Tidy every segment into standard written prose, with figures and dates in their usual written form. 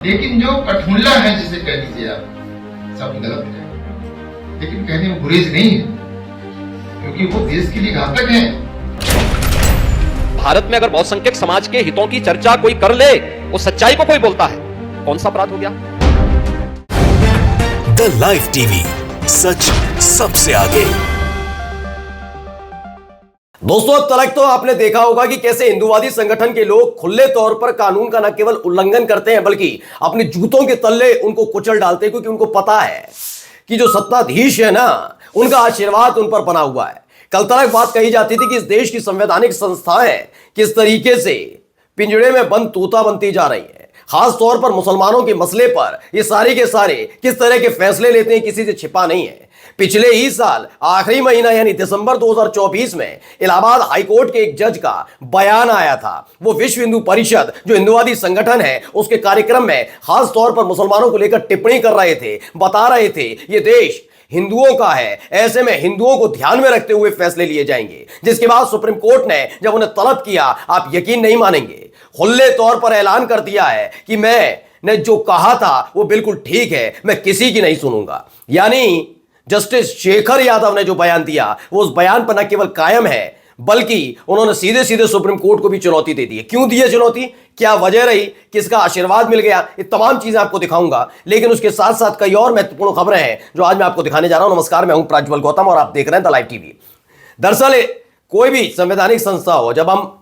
लेकिन जो कठमुल्ला है जिसे कह लीजिए आप, सब गलत है। लेकिन कहने में गुरेज नहीं है, क्योंकि वो देश के लिए घातक है। भारत में अगर बहुसंख्यक समाज के हितों की चर्चा कोई कर ले, वो सच्चाई को कोई बोलता है, कौन सा अपराध हो गया? द लाइव टीवी, सच सबसे आगे। दोस्तों, अब तक तो आपने देखा होगा कि कैसे हिंदूवादी संगठन के लोग खुले तौर पर कानून का न केवल उल्लंघन करते हैं, बल्कि अपने जूतों के तले उनको कुचल डालते हैं, क्योंकि उनको पता है कि जो सत्ताधीश है ना, उनका आशीर्वाद उन पर बना हुआ है। कल तक बात कही जाती थी कि इस देश की संवैधानिक संस्थाएं किस तरीके से पिंजड़े में बंद तोता बनती जा रही है। खास तौर पर मुसलमानों के मसले पर ये सारे के सारे किस तरह के फैसले लेते हैं, किसी से छिपा नहीं है। पिछले ही साल आखिरी महीना यानी दिसंबर 2024 में इलाहाबाद हाईकोर्ट के एक जज का बयान आया था। वो विश्व हिंदू परिषद जो हिंदूवादी संगठन है, उसके कार्यक्रम में खास तौर पर मुसलमानों को लेकर टिप्पणी कर रहे थे, बता रहे थे ये देश हिंदुओं का है, ऐसे में हिंदुओं को ध्यान में रखते हुए फैसले लिए जाएंगे। जिसके बाद सुप्रीम कोर्ट ने जब उन्हें तलब किया, आप यकीन नहीं मानेंगे, खुले तौर पर ऐलान कर दिया है कि मैंने जो कहा था वो बिल्कुल ठीक है, मैं किसी की नहीं सुनूंगा। यानी जस्टिस शेखर यादव ने जो बयान दिया, वो उस बयान पर न केवल कायम है, बल्कि उन्होंने सीधे सीधे सुप्रीम कोर्ट को भी चुनौती दे दी है। क्यों दी है चुनौती, क्या वजह रही, किसका आशीर्वाद मिल गया, ये तमाम चीजें आपको दिखाऊंगा। लेकिन उसके साथ साथ कई और महत्वपूर्ण खबरें हैं जो आज मैं आपको दिखाने जा रहा हूं। नमस्कार, मैं हूं प्रज्वल गौतम और आप देख रहे हैं द लाइव टीवी। दरअसल कोई भी संवैधानिक संस्था हो, जब हम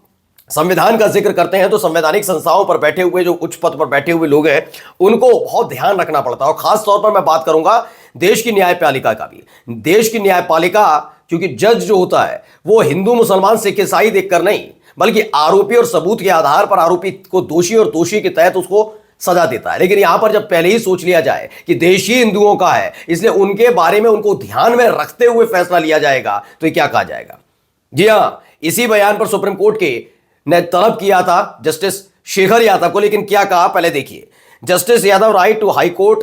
संविधान का जिक्र करते हैं तो संवैधानिक संस्थाओं पर बैठे हुए जो उच्च पद पर बैठे हुए लोग हैं, उनको बहुत ध्यान रखना पड़ता है। और खास तौर पर मैं बात करूंगा देश की न्यायपालिका का भी। देश की न्यायपालिका, क्योंकि जज जो होता है वो हिंदू मुसलमान सिख ईसाई देखकर नहीं, बल्कि आरोपी और सबूत के आधार पर आरोपी को दोषी और दोषी के तहत उसको सजा देता है। लेकिन यहां पर जब पहले ही सोच लिया जाए कि देश ही हिंदुओं का है, इसलिए उनके बारे में उनको ध्यान में रखते हुए फैसला लिया जाएगा, तो ये क्या कहा जाएगा। जी हां, इसी बयान पर सुप्रीम कोर्ट के ने तलब किया था जस्टिस शेखर यादव को। लेकिन क्या कहा, पहले देखिए। Justice Yadav write to high court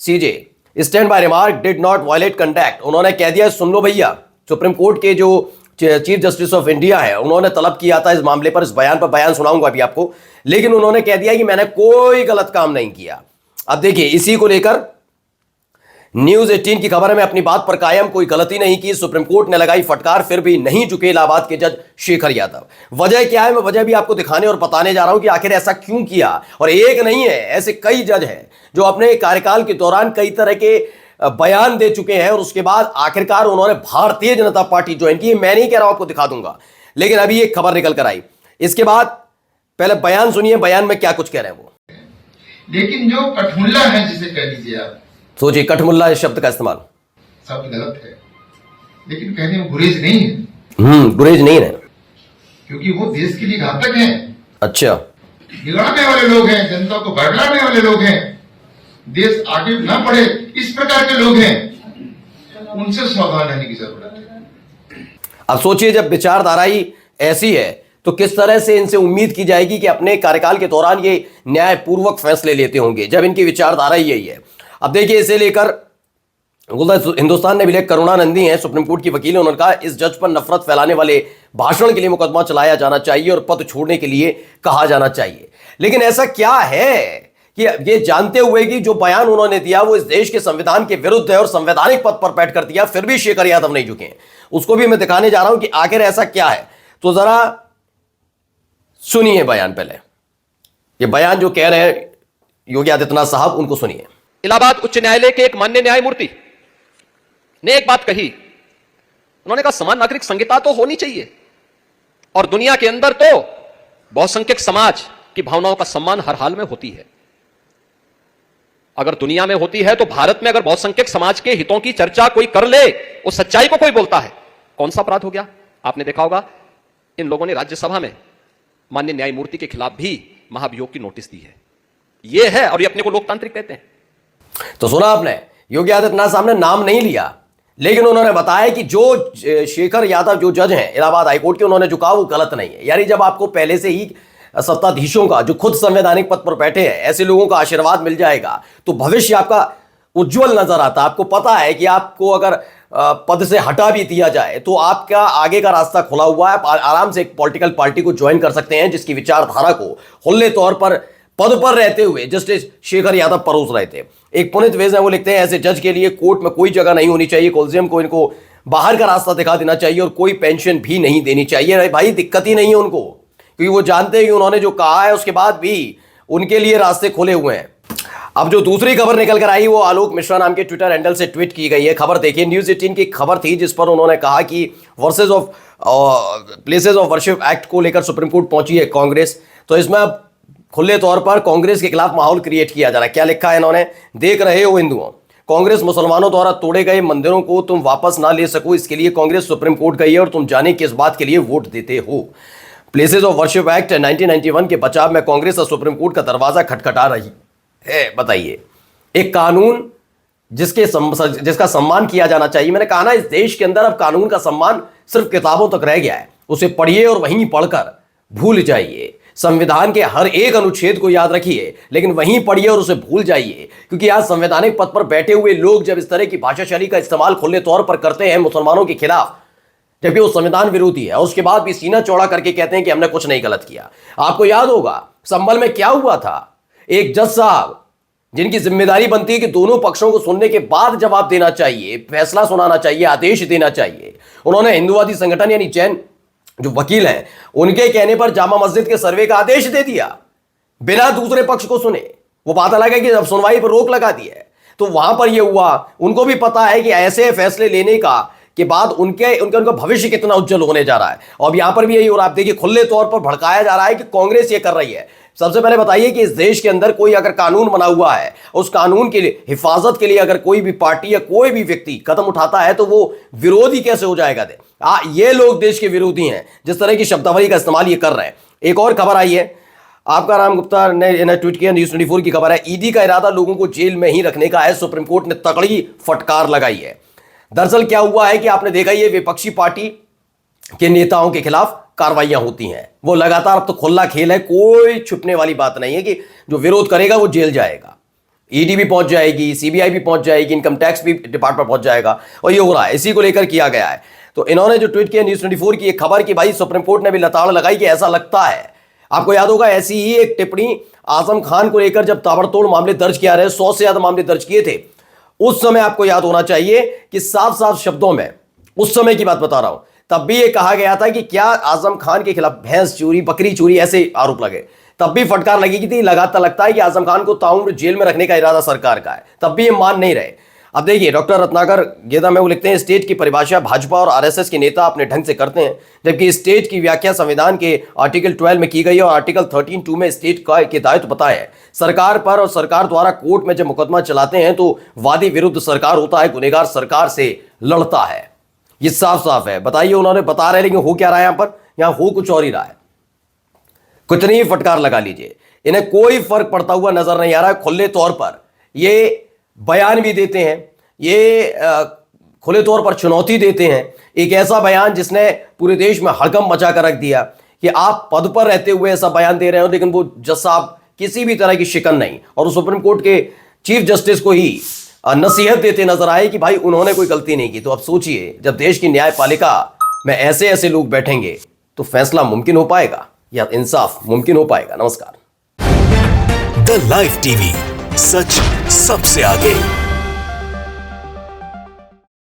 CJ stand by remark did not violate conduct. उन्होंने कह दिया, सुन लो भैया, सुप्रीम कोर्ट के जो चीफ जस्टिस ऑफ इंडिया है, उन्होंने तलब किया था इस मामले पर, इस बयान पर, बयान सुनाऊंगा अभी आपको। लेकिन उन्होंने कह दिया कि मैंने कोई गलत काम नहीं किया। अब देखिए, इसी को लेकर न्यूज 18 की खबर है, मैं अपनी बात पर कायम, कोई गलती नहीं की, सुप्रीम कोर्ट ने लगाई फटकार, फिर भी नहीं झुके इलाहाबाद के जज शेखर यादव। वजह क्या है, मैं वजह भी आपको दिखाने और बताने जा रहा हूं कि आखिर ऐसा क्यों किया। और एक नहीं है, ऐसे कई जज हैं जो अपने कार्यकाल के दौरान कई तरह के बयान दे चुके हैं और उसके बाद आखिरकार उन्होंने भारतीय जनता पार्टी ज्वाइन की। मैं नहीं कह रहा हूं, आपको दिखा दूंगा, लेकिन अभी एक खबर निकल कर आई। इसके बाद पहले बयान सुनिए, बयान में क्या कुछ कह रहे हैं वो। लेकिन जो कठमुल्ला है जिसे कह लीजिए आप, सोचिए, कठमुल्ला इस शब्द का इस्तेमाल, सब गलत है। लेकिन कहने में गुरेज नहीं है, गुरेज नहीं है, क्योंकि वो देश के लिए घातक है। अच्छा, बिगाड़ने वाले लोग हैं, जनता को बरगलाने वाले लोग हैं, देश आगे न बढ़े इस प्रकार के लोग हैं, उनसे सावधान रहने की जरूरत है। अब सोचिए, जब विचारधारा ही ऐसी है तो किस तरह से इनसे उम्मीद की जाएगी कि अपने कार्यकाल के दौरान ये न्यायपूर्वक फैसले लेते होंगे, जब इनकी विचारधारा ही यही है। अब देखिए, इसे लेकर हिंदुस्तान ने भी लेकर करुणानंदी हैं, सुप्रीम कोर्ट की वकील, उन्होंने कहा इस जज पर नफरत फैलाने वाले भाषण के लिए मुकदमा चलाया जाना चाहिए और पद छोड़ने के लिए कहा जाना चाहिए। लेकिन ऐसा क्या है कि ये जानते हुए कि जो बयान उन्होंने दिया वो इस देश के संविधान के विरुद्ध है और संवैधानिक पद पर बैठ कर दिया, फिर भी शेखर यादव नहीं झुके। उसको भी मैं दिखाने जा रहा हूं कि आखिर ऐसा क्या है। तो जरा सुनिए बयान। पहले ये बयान जो कह रहे हैं योगी आदित्यनाथ साहब, उनको सुनिए। इलाहाबाद उच्च न्यायालय के एक माननीय न्यायमूर्ति ने एक बात कही। उन्होंने कहा समान नागरिक संहिता तो होनी चाहिए और दुनिया के अंदर तो बहुसंख्यक समाज की भावनाओं का सम्मान हर हाल में होती है। अगर दुनिया में होती है तो भारत में अगर बहुसंख्यक समाज के हितों की चर्चा कोई कर ले, वो सच्चाई को कोई बोलता है, कौन सा अपराध हो गया। आपने देखा होगा इन लोगों ने राज्यसभा में माननीय न्यायमूर्ति के खिलाफ भी महाभियोग की नोटिस दी है। ये है, और ये अपने को लोकतांत्रिक कहते हैं। तो सुना आपने, योगी आदित्यनाथ साहब ने नाम नहीं लिया, लेकिन उन्होंने बताया कि जो शेखर यादव जो जज हैं इलाहाबाद हाईकोर्ट के, उन्होंने जो कहा वो गलत नहीं है। यानी जब आपको पहले से ही सत्ताधीशों का, जो खुद संवैधानिक पद पर बैठे हैं, ऐसे लोगों का आशीर्वाद मिल जाएगा तो भविष्य आपका उज्जवल नजर आता। आपको पता है कि आपको अगर पद से हटा भी दिया जाए तो आपका आगे का रास्ता खुला हुआ है। आप आराम से एक पॉलिटिकल पार्टी को ज्वाइन कर सकते हैं जिसकी विचारधारा को खुले तौर पर पद पर रहते हुए जस्टिस शेखर यादव परोस रहे थे। एक पुनित वेज है, वो लिखते हैं ऐसे जज के लिए कोर्ट में कोई जगह नहीं होनी चाहिए, कोलिजियम को इनको बाहर का रास्ता दिखा देना चाहिए और कोई पेंशन भी नहीं देनी चाहिए। भाई दिक्कत ही नहीं है उनको, क्योंकि वो जानते हैं कि उन्होंने जो कहा है उसके बाद भी उनके लिए रास्ते खुले हुए हैं। अब जो दूसरी खबर निकल कर आई वो आलोक मिश्रा नाम के ट्विटर हैंडल से ट्वीट की गई है। खबर देखिए, न्यूज़ 18 की खबर थी जिस पर उन्होंने कहा कि versus of places of worship act को लेकर सुप्रीम कोर्ट पहुंची है कांग्रेस। तो इसमें अब खुले तौर पर कांग्रेस के खिलाफ माहौल क्रिएट किया जा रहा है। क्या लिखा है इन्होंने, देख रहे हो हिंदुओं, कांग्रेस मुसलमानों द्वारा तोड़े गए मंदिरों को तुम वापस ना ले सको, इसके लिए कांग्रेस सुप्रीम कोर्ट गई है और तुम जाने किस बात के लिए वोट देते हो। प्लेसेस ऑफ वर्शिप एक्ट 1991 के बचाव में कांग्रेस और सुप्रीम कोर्ट का दरवाजा खटखटा रही है। बताइए, एक कानून जिसका सम्मान किया जाना चाहिए। मैंने कहा ना, इस देश के अंदर अब कानून का सम्मान सिर्फ किताबों तक रह गया है। उसे पढ़िए और वहीं पढ़कर भूल जाइए। संविधान के हर एक अनुच्छेद को याद रखिए, लेकिन वहीं पढ़िए और उसे भूल जाइए, क्योंकि आज संवैधानिक पद पर बैठे हुए लोग जब इस तरह की भाषाशैली का इस्तेमाल खुले तौर पर करते हैं मुसलमानों के खिलाफ, जबकि वो संविधान विरोधी है, और उसके बाद भी सीना चौड़ा करके कहते हैं कि हमने कुछ नहीं गलत किया। आपको याद होगा संभल में क्या हुआ था, एक जज साहब जिनकी जिम्मेदारी बनती है कि दोनों पक्षों को सुनने के बाद जवाब देना चाहिए, फैसला सुनाना चाहिए, आदेश देना चाहिए, उन्होंने हिंदुवादी संगठन यानी जैन जो वकील हैं उनके कहने पर जामा मस्जिद के सर्वे का आदेश दे दिया बिना दूसरे पक्ष को सुने। वो बात अलग है कि जब सुनवाई पर रोक लगा दी है तो वहां पर यह हुआ। उनको भी पता है कि ऐसे फैसले लेने का के बाद उनका भविष्य कितना उज्जवल होने जा रहा है। और अब यहां पर भी यही, और आप देखिए खुले तौर पर भड़काया जा रहा है कि कांग्रेस ये कर रही है। सबसे पहले बताइए कि इस देश के अंदर कोई अगर कानून बना हुआ है, उस कानून के लिए हिफाजत के लिए अगर कोई भी पार्टी या कोई भी व्यक्ति कदम उठाता है तो वो विरोधी कैसे हो जाएगा? ये लोग देश के विरोधी हैं जिस तरह की शब्दावली का इस्तेमाल ये कर रहे हैं। एक और खबर आई है, आपका राम गुप्ता ने ट्वीट किया, न्यूज़ 24 की खबर है, ईडी का इरादा लोगों को जेल में ही रखने का है, सुप्रीम कोर्ट ने तगड़ी फटकार लगाई है। दरअसल क्या हुआ है कि आपने देखा ये विपक्षी पार्टी के नेताओं के खिलाफ कार्रवाइयां होती हैं, वो लगातार, अब तो खुला खेल है, कोई छुपने वाली बात नहीं है कि जो विरोध करेगा वो जेल जाएगा। ईडी भी पहुंच जाएगी, सीबीआई भी पहुंच जाएगी, इनकम टैक्स भी डिपार्टमेंट पहुंच जाएगा, और ये हो रहा है, इसी को लेकर किया गया है। तो इन्होंने जो ट्वीट किया न्यूज़ 24 की एक खबर कि भाई सुप्रीम कोर्ट ने भी लताड़ लगाई कि ऐसा लगता है। आपको याद होगा ऐसी ही एक टिप्पणी आजम खान को लेकर जब ताबड़तोड़ मामले दर्ज किया रहे, 100 से ज्यादा मामले दर्ज किए थे, उस समय आपको याद होना चाहिए कि साफ साफ शब्दों में, उस समय की बात बता रहा हूं, तब भी ये कहा गया था कि क्या आजम खान के खिलाफ भैंस चोरी, बकरी चोरी ऐसे आरोप लगे, तब भी फटकार लगी कि थी। लगातार लगता है कि आजम खान को ताउम्र जेल में रखने का इरादा सरकार का है, तब भी ये मान नहीं रहे। अब देखिए डॉक्टर रत्नाकर गेदा में वो लिखते हैं, स्टेट की परिभाषा भाजपा और आरएसएस के नेता अपने ढंग से करते हैं, जबकि स्टेट की व्याख्या संविधान के आर्टिकल 12 में की गई है और आर्टिकल 13(2) में स्टेट का के दायित्व पता है सरकार पर, और सरकार द्वारा कोर्ट में जब मुकदमा चलाते हैं तो वादी विरुद्ध सरकार होता है, गुनहगार सरकार से लड़ता है। ये साफ साफ है। बताइए, उन्होंने बता रहे, लेकिन हो क्या रहा है यहां पर? यहां हो कुछ और ही रहा है। कितनी फटकार लगा लीजिए, इन्हें कोई फर्क पड़ता हुआ नजर नहीं आ रहा है। खुले तौर पर ये बयान भी देते हैं, ये खुले तौर पर चुनौती देते हैं, एक ऐसा बयान जिसने पूरे देश में हड़कंप मचा कर रख दिया कि आप पद पर रहते हुए ऐसा बयान दे रहे हो, लेकिन वो जज साहब किसी भी तरह की शिकन नहीं, और सुप्रीम कोर्ट के चीफ जस्टिस को ही नसीहत देते नजर आए कि भाई उन्होंने कोई गलती नहीं की। तो अब सोचिए, जब देश की न्यायपालिका में ऐसे ऐसे लोग बैठेंगे तो फैसला मुमकिन हो पाएगा या इंसाफ मुमकिन हो पाएगा? नमस्कार। द लाइव टीवी, सच सबसे आगे।